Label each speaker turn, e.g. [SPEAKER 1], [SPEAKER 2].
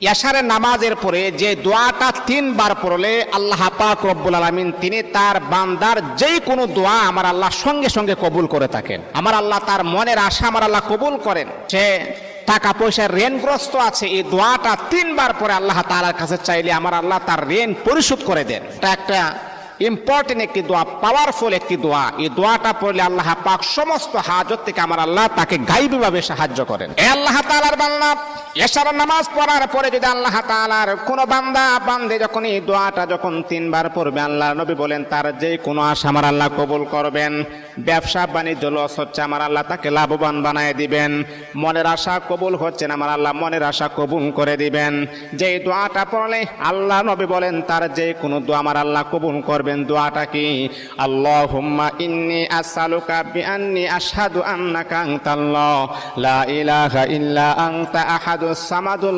[SPEAKER 1] এশারের নামাজের পরে যে দোয়াটা 3 বার পড়লে আল্লাহ পাক রব্বুল আলামিন তিনি তার বান্দার যেই কোনো দোয়া আমার আল্লাহ সঙ্গে সঙ্গে কবুল করে থাকেন। আমার আল্লাহ তার মনের আশা আমার আল্লাহ কবুল করেন। সে টাকা পয়সার ঋণগ্রস্ত আছে, এই দোয়াটা 3 বার পরে আল্লাহ তাআলার কাছে চাইলে আমার আল্লাহ তার ঋণ পরিশোধ করে দেন। এটা একটা ইম্পর্টেন্ট একটি দোয়া, পাওয়ারফুল একটি দোয়া। এই দোয়াটা পড়লে আল্লাহ পাক সমস্ত হাজত থেকে আমার আল্লাহ তাকে গায়বীভাবে সাহায্য করেন। এ আল্লাহ তাআলার বান্দা, এশার নামাজ পড়ার পরে যদি আল্লাহ তাআলার কোন বান্দা বান্দে যখন এই দোয়াটা যখন 3 বার পড়বে, আল্লাহ নবী বলেন তার যে কোনো আশা আমার আল্লাহ কবুল করবেন। ব্যবসা বাণিজ্য লস হচ্ছে, আমার আল্লাহ তাকে লাভবান বানায় দিবেন। মনের আশা কবুল হচ্ছে না, আমার আল্লাহ মনের আশা কবুল করে দিবেন। যে দোয়াটা পড়লে আল্লাহ নবী বলেন তার যে কোনো দোয়া আমার আল্লাহ কবুল করবেন। দোয়াটা কি? আল্লাহুম্মা ইন্নী আসআলুকা বিআন্নী আশহাদু আন্নাকা আনতাল্লাহ লা ইলাহা ইল্লা আনতা আহাদুস সামাদুল